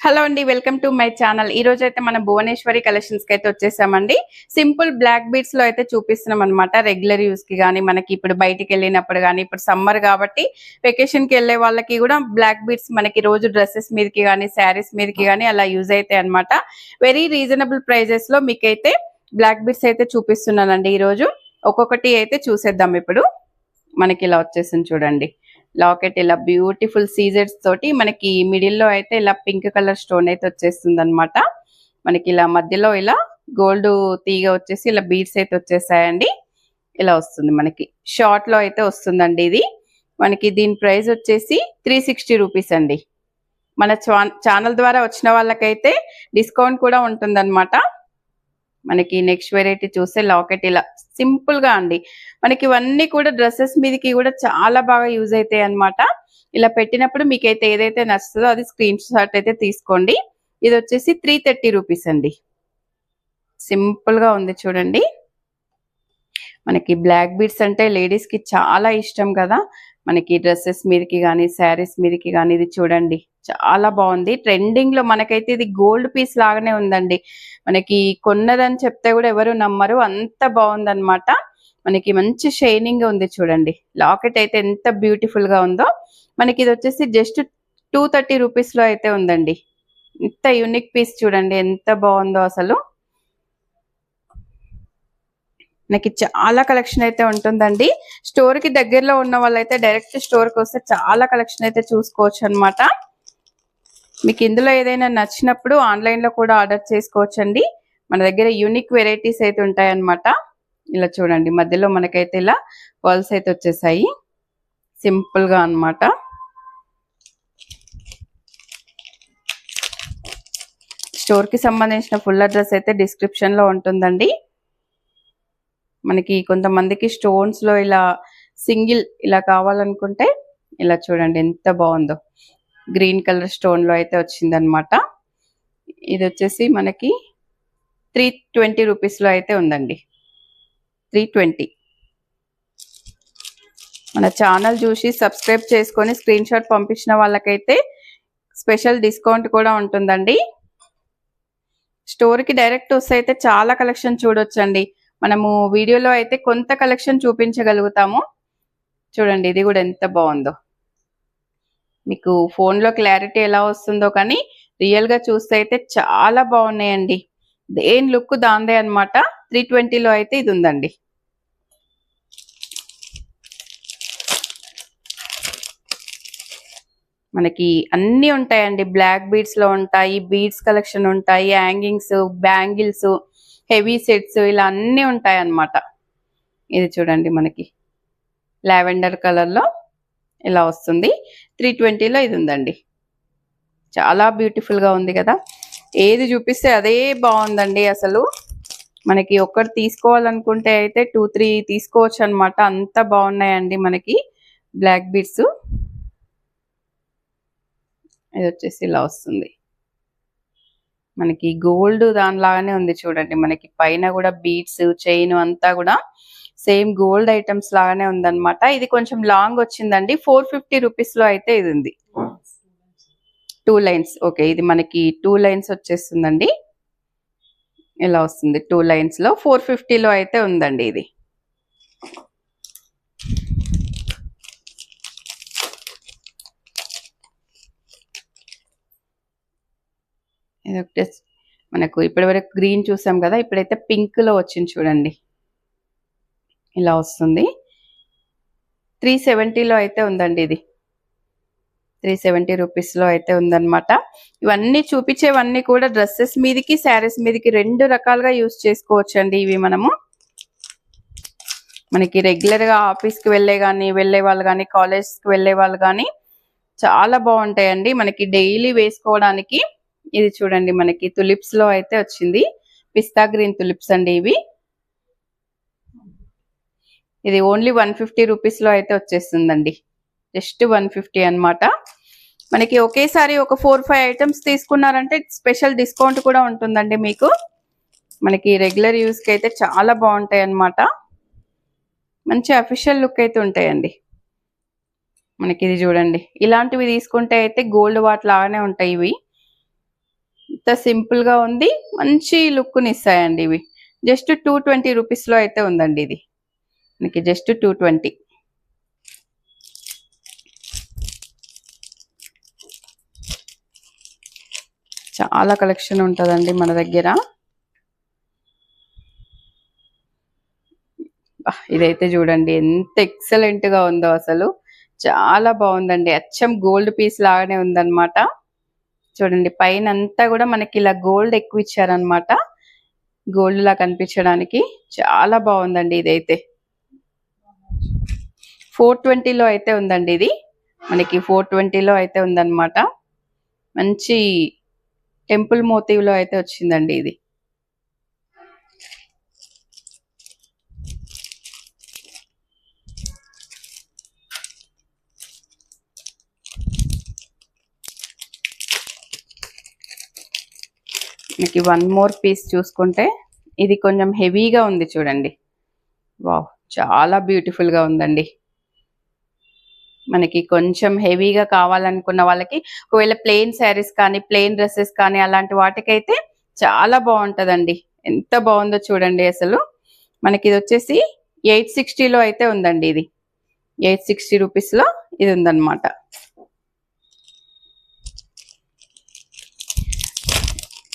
Hello అండి, welcome to my channel. ఈ రోజు అయితే మన భువనేశ్వరి కలెక్షన్స్ కి అయితే వచ్చేసామండి. సింపుల్ బ్లాక్ బీడ్స్ లో అయితే చూపిస్తున్నాం అనమాట. రెగ్యులర్ యూస్ కి కానీ, మనకి ఇప్పుడు బయటికి వెళ్ళినప్పుడు కానీ, ఇప్పుడు సమ్మర్ కాబట్టి వెకేషన్ కి వెళ్ళే వాళ్ళకి కూడా బ్లాక్ బీడ్స్ మనకి రోజు డ్రెస్సెస్ మీదకి కానీ, శారీస్ మీదకి కానీ అలా యూజ్ అవుతాయి అనమాట. వెరీ రీజనబుల్ ప్రైజెస్ లో మీకైతే బ్లాక్ బీడ్స్ అయితే చూపిస్తున్నానండి. ఈ రోజు ఒక్కొక్కటి అయితే చూసేద్దాం. ఇప్పుడు మనకి ఇలా వచ్చేసింది చూడండి. లాకెట్ ఇలా బ్యూటిఫుల్ సీజెడ్స్ తోటి మనకి మిడిల్ లో అయితే ఇలా పింక్ కలర్ స్టోన్ అయితే వచ్చేస్తుంది అనమాట. మనకి ఇలా మధ్యలో ఇలా గోల్డ్ తీగ వచ్చేసి ఇలా బీడ్స్ అయితే వచ్చేసాయండి. ఇలా వస్తుంది మనకి షార్ట్ లో అయితే వస్తుందండి. ఇది మనకి దీని ప్రైస్ వచ్చేసి 360 రూపీస్ అండి. మన ఛానల్ ద్వారా వచ్చిన వాళ్ళకైతే డిస్కౌంట్ కూడా ఉంటుందన్నమాట. మనకి నెక్స్ట్ వెరైటీ చూస్తే లాకెట్ ఇలా సింపుల్ గా అండి. మనకి ఇవన్నీ కూడా డ్రెస్సెస్ మీదకి కూడా చాలా బాగా యూజ్ అవుతాయి అనమాట. ఇలా పెట్టినప్పుడు మీకైతే ఏదైతే నచ్చుతుందో అది స్క్రీన్ షాట్ అయితే తీసుకోండి. ఇది వచ్చేసి 330 రూపీస్ అండి. సింపుల్ గా ఉంది చూడండి. మనకి బ్లాక్ బీడ్స్ అంటే లేడీస్ కి చాలా ఇష్టం కదా. మనకి డ్రెస్సెస్ మీదకి కానీ, శారీస్ మీదకి కానీ ఇది చూడండి చాలా బాగుంది. ట్రెండింగ్ లో మనకైతే ఇది గోల్డ్ పీస్ లాగానే ఉందండి. మనకి కొన్నదని చెప్తే కూడా ఎవరు నమ్మరు, అంత బాగుందన్నమాట. మనకి మంచి షైనింగ్ ఉంది చూడండి. లాకెట్ అయితే ఎంత బ్యూటిఫుల్ గా ఉందో. మనకి ఇది వచ్చేసి జస్ట్ 230 రూపీస్ లో అయితే ఉందండి. ఇంత యూనిక్ పీస్ చూడండి ఎంత బాగుందో అసలు. మనకి చాలా కలెక్షన్ అయితే ఉంటుందండి. స్టోర్ కి దగ్గరలో ఉన్న వాళ్ళైతే డైరెక్ట్ స్టోర్ కి వస్తే చాలా కలెక్షన్ అయితే చూసుకోవచ్చు అనమాట. మీకు ఇందులో ఏదైనా నచ్చినప్పుడు ఆన్లైన్ లో కూడా ఆర్డర్ చేసుకోవచ్చండి. మన దగ్గర యూనిక్ వెరైటీస్ అయితే ఉంటాయన్నమాట. ఇలా చూడండి మధ్యలో మనకైతే ఇలా పర్ల్స్ అయితే వచ్చేసాయి సింపుల్ గా అన్నమాట. స్టోర్ కి సంబంధించిన ఫుల్ అడ్రస్ అయితే డిస్క్రిప్షన్ లో ఉంటుందండి. మనకి కొంతమందికి స్టోన్స్ లో ఇలా సింగిల్ ఇలా కావాలనుకుంటే ఇలా చూడండి ఎంత బాగుందో. గ్రీన్ కలర్ స్టోన్ లో అయితే వచ్చింది అనమాట. ఇది వచ్చేసి మనకి 320 రూపీస్ లో అయితే ఉందండి. 320. మన ఛానల్ చూసి సబ్స్క్రైబ్ చేసుకొని స్క్రీన్ షాట్ పంపించిన వాళ్ళకైతే స్పెషల్ డిస్కౌంట్ కూడా ఉంటుందండి. స్టోర్ కి డైరెక్ట్ వస్తే అయితే చాలా కలెక్షన్ చూడొచ్చండి. మనము వీడియోలో అయితే కొంత కలెక్షన్ చూపించగలుగుతాము. చూడండి ఇది కూడా ఎంత బాగుందో. మీకు ఫోన్ లో క్లారిటీ ఎలా వస్తుందో కానీ రియల్ గా చూస్తే అయితే చాలా బాగున్నాయండి. దేని లుక్ దాందే అనమాట. 320 లో అయితే ఇది ఉందండి. మనకి అన్ని ఉంటాయండి. బ్లాక్ బీడ్స్ లో ఉంటాయి, బీడ్స్ కలెక్షన్ ఉంటాయి, హ్యాంగింగ్స్, బ్యాంగిల్స్, హెవీ సెట్స్ ఇలా అన్ని ఉంటాయి అన్నమాట. ఇది చూడండి మనకి లావెండర్ కలర్ లో ఇలా వస్తుంది. 320 లో ఇది ఉందండి. చాలా బ్యూటిఫుల్ గా ఉంది కదా. ఏది చూపిస్తే అదే బాగుందండి అసలు. మనకి ఒక్కటి తీసుకోవాలనుకుంటే అయితే 2-3 తీసుకోవచ్చు అనమాట. అంత బాగున్నాయండి మనకి బ్లాక్ బీడ్స్. ఇది వచ్చేసి ఇలా వస్తుంది. మనకి గోల్డ్ దానిలాగానే ఉంది చూడండి. మనకి పైన కూడా బీడ్స్, చైన్ అంతా కూడా సేమ్ గోల్డ్ ఐటమ్స్ లాగానే ఉందన్నమాట. ఇది కొంచెం లాంగ్ వచ్చిందండి. 450 రూపీస్ లో అయితే ఇది ఉంది. 2 లైన్స్. ఓకే, ఇది మనకి 2 లైన్స్ వచ్చేస్తుందండి. ఇలా వస్తుంది 2 లైన్స్ లో. 450 లో అయితే ఉందండి ఇది. ఇది ఒకటి మనకు ఇప్పటి వరకు గ్రీన్ చూసాం కదా, ఇప్పుడైతే పింక్ లో వచ్చింది చూడండి. ఇలా వస్తుంది. 370 లో అయితే ఉందండి ఇది. 370 రూపీస్ లో అయితే ఉందన్నమాట. ఇవన్నీ చూపించేవన్నీ కూడా డ్రెస్సెస్ మీదకి, శారీస్ మీదకి రెండు రకాలుగా యూజ్ చేసుకోవచ్చు అండి. ఇవి మనకి రెగ్యులర్ గా ఆఫీస్ కి వెళ్ళే వాళ్ళు కానీ, కాలేజ్ కి వెళ్ళే వాళ్ళు కానీ చాలా బాగుంటాయండి. మనకి డైలీ వేసుకోవడానికి. ఇది చూడండి మనకి తులిప్స్ లో అయితే వచ్చింది. పిస్తా గ్రీన్ తులిప్స్ అండి ఇవి. ఇది ఓన్లీ 150 రూపీస్ లో అయితే వచ్చేస్తుందండి. జస్ట్ 150 అన్నమాట. మనకి ఒకేసారి ఒక 4-5 ఐటమ్స్ తీసుకున్నారంటే స్పెషల్ డిస్కౌంట్ కూడా ఉంటుందండి మీకు. మనకి రెగ్యులర్ యూస్ కి అయితే చాలా బాగుంటాయి అన్నమాట. మంచి అఫీషియల్ లుక్ అయితే ఉంటాయండి. మనకి ఇది చూడండి. ఇలాంటివి తీసుకుంటే అయితే గోల్డ్ వాట్ లాగానే ఉంటాయి ఇవి. ఎంత సింపుల్ గా ఉంది, మంచి లుక్ ని ఇస్తాయండి ఇవి. జస్ట్ 220 రూపీస్ లో అయితే ఉందండి ఇది మనకి, జస్ట్ 220. చాలా కలెక్షన్ ఉంటుందండి మన దగ్గర. ఇదైతే చూడండి ఎంత ఎక్సలెంట్ గా ఉందో అసలు, చాలా బాగుందండి. అచ్చం గోల్డ్ పీస్ లాగానే ఉందన్నమాట. చూడండి పైన అంతా కూడా మనకి ఇలా గోల్డ్ ఎక్కువ ఇచ్చారనమాట, గోల్డ్ లా కనిపించడానికి. చాలా బాగుందండి ఇదైతే. 420లో అయితే ఉందండి ఇది మనకి, 420లో అయితే ఉందన్నమాట. మంచి టెంపుల్ మోటివ్ లో అయితే వచ్చిందండి ఇది. మనకి వన్ మోర్ పీస్ చూసుకుంటే, ఇది కొంచెం హెవీగా ఉంది చూడండి. వావ్, చాలా బ్యూటిఫుల్ గా ఉందండి. మనకి కొంచెం హెవీగా కావాలనుకున్న వాళ్ళకి, ఒకవేళ ప్లెయిన్ శారీస్ కానీ ప్లెయిన్ డ్రెస్సెస్ కానీ అలాంటి వాటికైతే చాలా బాగుంటుందండి. ఎంత బాగుందో చూడండి అసలు. మనకి ఇది వచ్చేసి 860లో అయితే ఉందండి ఇది, 860 రూపీస్లో ఇది ఉందన్నమాట.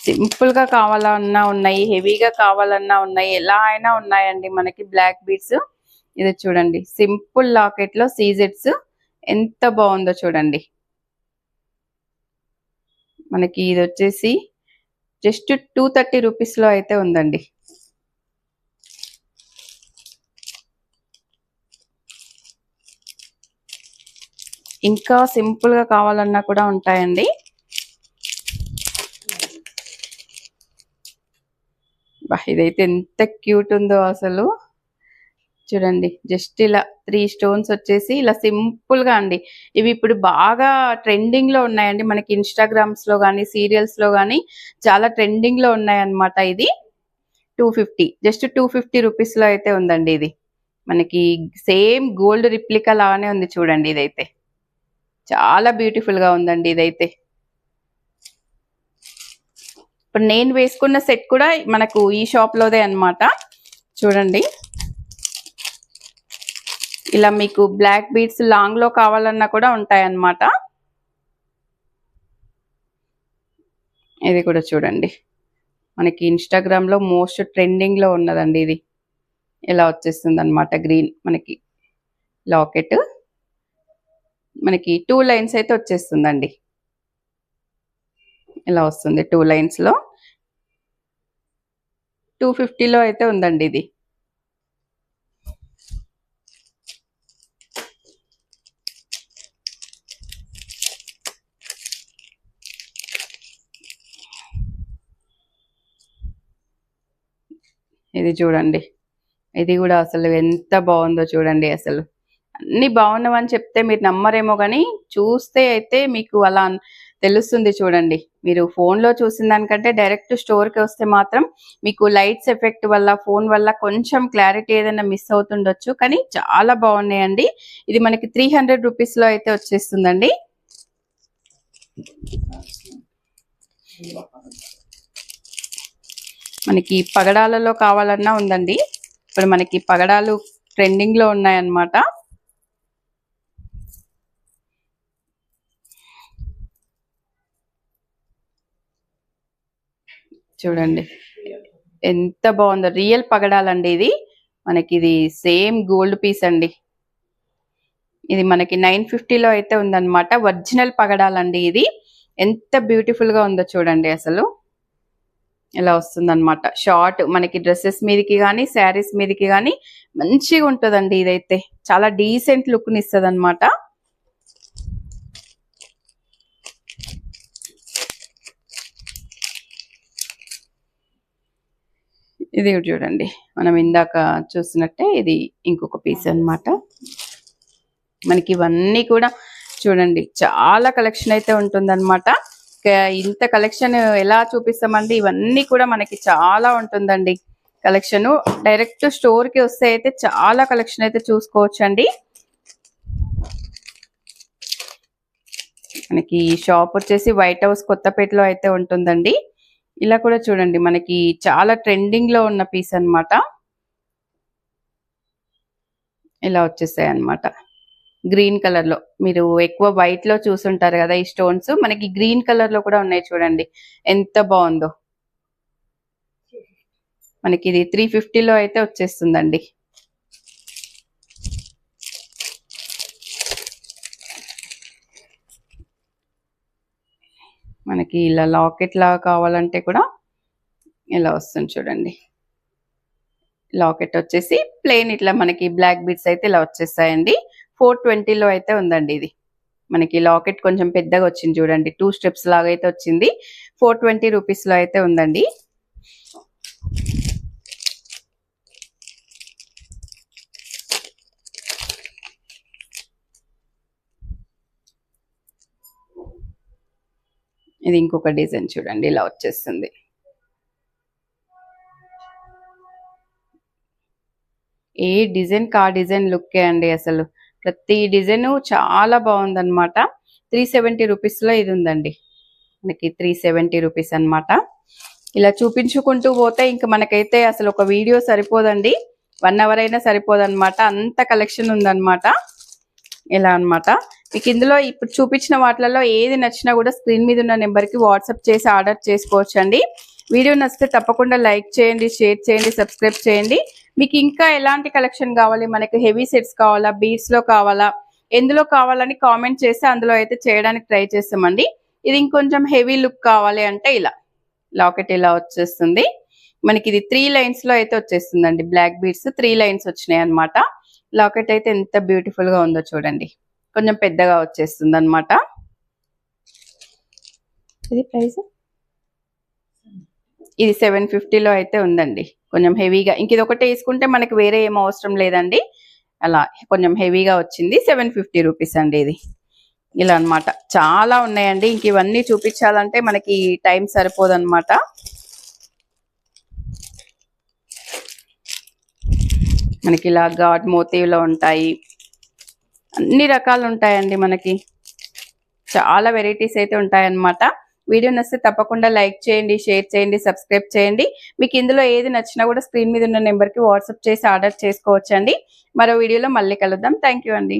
సింపుల్ గా కావాలన్నా ఉన్నాయి, హెవీగా కావాలన్నా ఉన్నాయి, ఎలా అయినా ఉన్నాయండి మనకి బ్లాక్ బీడ్స్. ఇది చూడండి సింపుల్ లాకెట్ లో సీజెట్స్, ఎంత బాగుందో చూడండి. మనకి ఇది వచ్చేసి జస్ట్ 230 రూపీస్లో అయితే ఉందండి. ఇంకా సింపుల్ గా కావాలన్నా కూడా ఉంటాయండి. ఇదైతే ఎంత క్యూట్ ఉందో అసలు. చూడండి జస్ట్ ఇలా 3 స్టోన్స్ వచ్చేసి ఇలా సింపుల్ గా అండి. ఇవి ఇప్పుడు బాగా ట్రెండింగ్ లో ఉన్నాయండి మనకి, ఇన్స్టాగ్రామ్స్ లో కానీ సీరియల్స్ లో కానీ చాలా ట్రెండింగ్ లో ఉన్నాయన్నమాట. ఇది 250, జస్ట్ 250 రూపీస్ లో అయితే ఉందండి ఇది. మనకి సేమ్ గోల్డ్ రిప్లికా లాగానే ఉంది చూడండి. ఇదైతే చాలా బ్యూటిఫుల్ గా ఉందండి ఇదైతే. ఇప్పుడు నేను వేసుకున్న సెట్ కూడా మనకు ఈ షాప్ లోదే అన్నమాట. చూడండి ఇలా మీకు బ్లాక్ బీడ్స్ లాంగ్ లో కావాలన్నా కూడా ఉంటాయన్నమాట. ఇది కూడా చూడండి మనకి ఇన్స్టాగ్రామ్ లో మోస్ట్ ట్రెండింగ్ లో ఉన్నదండి ఇది. ఇలా వచ్చేస్తుంది అనమాట గ్రీన్ మనకి లాకెట్. మనకి 2 లైన్స్ అయితే వచ్చేస్తుందండి. ఇలా వస్తుంది 2 లైన్స్ లో. 250లో అయితే ఉందండి ఇది. ఇది చూడండి, ఇది కూడా అసలు ఎంత బాగుందో చూడండి అసలు. అన్ని బాగున్నావని చెప్తే మీరు నమ్మరేమో కానీ చూస్తే అయితే మీకు అలా తెలుస్తుంది చూడండి. మీరు ఫోన్లో చూసిన దానికంటే డైరెక్ట్ స్టోర్కి వస్తే మాత్రం మీకు లైట్స్ ఎఫెక్ట్ వల్ల, ఫోన్ వల్ల కొంచెం క్లారిటీ ఏదైనా మిస్ అవుతుండొచ్చు, కానీ చాలా బాగున్నాయండి. ఇది మనకి 300 రూపీస్లో అయితే వచ్చేస్తుందండి. మనకి పగడాలలో కావాలన్నా ఉందండి. ఇప్పుడు మనకి పగడాలు ట్రెండింగ్ లో ఉన్నాయన్నమాట. చూడండి ఎంత బాగుందో, రియల్ పగడాలండి ఇది. మనకి ఇది సేమ్ గోల్డ్ పీస్ అండి. ఇది మనకి 950లో అయితే ఉందన్నమాట. ఒరిజినల్ పగడాలండి ఇది. ఎంత బ్యూటిఫుల్ గా ఉందో చూడండి అసలు. ఇలా వస్తుందన్నమాట. షార్ట్ మనకి డ్రెస్సెస్ మీదకి కానీ శారీస్ మీదకి కానీ మంచిగా ఉంటుందండి. ఇదైతే చాలా డీసెంట్ లుక్ ని ఇస్తుంది అనమాట. ఇది చూడండి మనం ఇందాక చూసినట్టే ఇది ఇంకొక పీస్ అన్నమాట. మనకి ఇవన్నీ కూడా చూడండి చాలా కలెక్షన్ అయితే ఉంటుందన్నమాట. ఇంత కలెక్షన్ ఎలా చూపిస్తామండి, ఇవన్నీ కూడా మనకి చాలా ఉంటుందండి కలెక్షన్. డైరెక్ట్ స్టోర్ కి వస్తే అయితే చాలా కలెక్షన్ అయితే చూసుకోవచ్చండి. మనకి ఈ షాప్ వచ్చేసి వైట్ హౌస్ కొత్తపేటలో అయితే ఉంటుందండి. ఇలా కూడా చూడండి, మనకి చాలా ట్రెండింగ్ లో ఉన్న పీస్ అన్నమాట. ఇలా వచ్చేసాయి అన్నమాట. గ్రీన్ కలర్ లో, మీరు ఎక్కువ వైట్ లో చూసుంటారు కదా ఈ స్టోన్స్, మనకి గ్రీన్ కలర్ లో కూడా ఉన్నాయి చూడండి ఎంత బాగుందో. మనకి ఇది 350 లో అయితే వచ్చేస్తుందండి. మనకి ఇలా లాకెట్ లాగా కావాలంటే కూడా ఇలా వస్తుంది చూడండి. లాకెట్ వచ్చేసి ప్లెయిన్ ఇట్లా మనకి బ్లాక్ బీడ్స్ అయితే ఇలా వచ్చేస్తాయండి. 420 లో అయితే ఉందండి ఇది. మనకి లాకెట్ కొంచెం పెద్దగా వచ్చింది చూడండి, 2 స్టెప్స్ లాగా అయితే వచ్చింది. 420 రూపీస్ లో అయితే ఉందండి. ఇది ఇంకొక డిజైన్ చూడండి, ఇలా వచ్చేస్తుంది. ఏ డిజైన్ కా డిజైన్ లుక్కే అండి, అసలు ప్రతి డిజైన్ చాలా బాగుందన్నమాట. 370 రూపీస్ లో ఇది ఉందండి. మనకి 370 రూపీస్ అన్నమాట. ఇలా చూపించుకుంటూ పోతే ఇంకా మనకైతే అసలు ఒక వీడియో సరిపోదండి, 1 అవర్ అయినా సరిపోదన్నమాట, అంత కలెక్షన్ ఉందన్నమాట. ఇలా అన్నమాట. మీకు ఇందులో ఇప్పుడు చూపించిన వాటిలలో ఏది నచ్చినా కూడా స్క్రీన్ మీద ఉన్న నెంబర్కి వాట్సాప్ చేసి ఆర్డర్ చేసుకోవచ్చు అండి. వీడియో నచ్చితే తప్పకుండా లైక్ చేయండి, షేర్ చేయండి, సబ్స్క్రైబ్ చేయండి. మీకు ఇంకా ఎలాంటి కలెక్షన్ కావాలి, మనకి హెవీ సెట్స్ కావాలా, బీడ్స్ లో కావాలా, ఎందులో కావాలని కామెంట్ చేస్తే అందులో అయితే చేయడానికి ట్రై చేస్తామండి. ఇది ఇంకొంచెం హెవీ లుక్ కావాలి అంటే ఇలా లాకెట్ ఇలా వచ్చేస్తుంది. మనకి ఇది 3 లైన్స్ లో అయితే వచ్చేస్తుందండి. బ్లాక్ బీడ్స్ 3 లైన్స్ వచ్చినాయి అనమాట. లాకెట్ అయితే ఎంత బ్యూటిఫుల్ గా ఉందో చూడండి, కొంచెం పెద్దగా వచ్చేస్తుంది అనమాట. ఇది ప్రైస్ ఇది 750 లో అయితే ఉందండి. కొంచెం హెవీగా, ఇంక ఇది ఒకటే వేసుకుంటే మనకి వేరే ఏం అవసరం లేదండి. అలా కొంచెం హెవీగా వచ్చింది. 750 రూపీస్ అండి ఇది. ఇలా అన్నమాట. చాలా ఉన్నాయండి, ఇంక ఇవన్నీ చూపించాలంటే మనకి టైం సరిపోదన్నమాట. మనకి ఇలా గాడ్ మోతీవ్లో ఉంటాయి, అన్ని రకాలు ఉంటాయండి. మనకి చాలా వెరైటీస్ అయితే ఉంటాయన్నమాట. వీడియో నచ్చితే తప్పకుండా లైక్ చేయండి, షేర్ చేయండి, సబ్స్క్రైబ్ చేయండి. మీకు ఇందులో ఏది నచ్చినా కూడా స్క్రీన్ మీద ఉన్న నెంబర్కి వాట్సాప్ చేసి ఆర్డర్ చేసుకోవచ్చండి. మరో వీడియోలో మళ్ళీ కలుద్దాం. థ్యాంక్ యూ అండి.